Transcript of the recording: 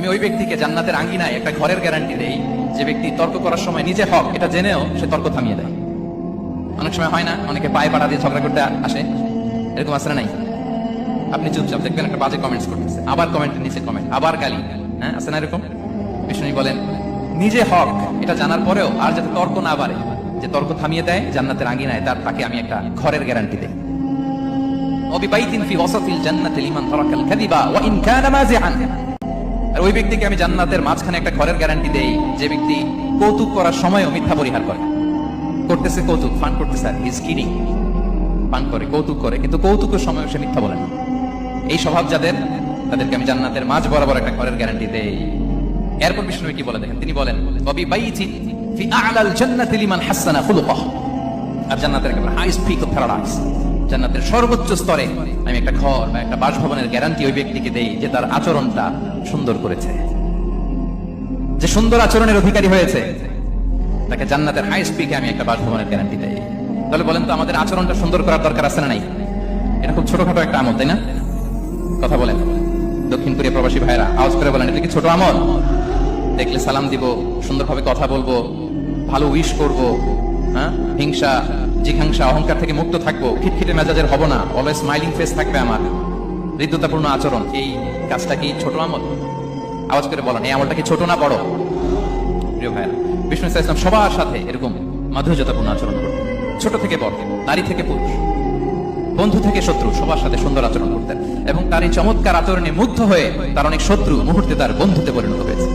আমি ওই ব্যক্তিকে জান্নাতের আঙ্গিনায় একটা ঘরের গ্যারান্টি দেই যে ব্যক্তি তর্ক করার সময় নিজে হক এটা জেনেও সে তর্ক থামিয়ে দেয়। অনেক সময় হয় না, অনেকে পায়ে পাড়া দিয়ে ঝগড়া করতে আসে, এরকম আসলে নাই? আপনি চুপচাপ দেখবেন একটা বাজে কমেন্টস করতেছে, আবার কমেন্টের নিচে কমেন্ট, আবার গালি, হ্যাঁ আছে না এরকম? বিষ্ণু বলেন নিজে হক এটা জানার পরেও আর যাতে তর্ক না বাড়ে, যে তর্ক থামিয়ে দেয় জান্নাতের আঙ্গিনায়, তাকে আমি একটা ঘরের গ্যারান্টি দেই। আর ওই ব্যক্তিকে আমি জান্নাতের মাঝখানে একটা ঘরের গ্যারান্টি দেই যে ব্যক্তি কৌতুক করার সময়ও মিথ্যা পরিহার করে। করতেছে কৌতুক, ফান করতেছে, আর ইজ কিডিং, পান করে, কৌতুক করে, কিন্তু কৌতুকের সময় সে মিথ্যা বলে না। এই স্বভাব যাদের, তাদেরকে আমি জান্নাতের মাঝ বরাবর একটা ঘরের গ্যারান্টি দেই। এরপর বিষ্ণু কি বলে দেখেন, তিনি বলেন ওয়াবি বাইতিন ফি আ'লাল জান্নাতি লিমান হাসানা খুলুকাহু। আর জান্নাতের একেবারে হাইস্ট পিক অফ প্যারাডাইস, জান্নাতের সর্বোচ্চ স্তরে আমি একটা ঘর বা একটা বাসভবনের গ্যারান্টি ওই ব্যক্তিকে দেই যে তার আচরণটা সুন্দর করেছে, যে সুন্দর আচরণের অধিকারী হয়েছে, তাকে জান্নাতের হাইস্ট পিকে আমি একটা বাসভবনের গ্যারান্টি দেই। তাহলে বলেন তো আমাদের আচরণটা সুন্দর করার দরকার আছে না নাই? এটা খুব ছোটখাটো একটা আমল, তাই না? কথা বলেন দক্ষিণ কোরিয়া প্রবাসী ভাইরা, আওয়াজ করে বলেন, এটা কি ছোট আমল? দেখলে সালাম দিব, সুন্দরভাবে কথা বলবো, ভালো উইশ করব, হ্যাঁ, হিংসা জিঘাংসা অহংকার থেকে মুক্ত থাকবো, খিটখিটে মেজাজের হব না, অলওয়েজ স্মাইলিং ফেস থাকবে আমার, হৃদ্যতাপূর্ণ আচরণ। এই কাজটা কি ছোট আমল? আওয়াজ করে বলেন, এই আমলটা কি ছোট না বড়? প্রিয় ভাইরা, বিষ্ণু ইসলাম সবার সাথে এরকম মাধুর্যতাপূর্ণ আচরণ করতেন, ছোট থেকে বড়, নারী থেকে পুরুষ, বন্ধু থেকে শত্রু, সবার সাথে সুন্দর আচরণ করতেন। এবং তার এই চমৎকার আচরণে মুগ্ধ হয়ে তার অনেক শত্রু মুহূর্তে তার বন্ধুতে পরিণত হয়েছে।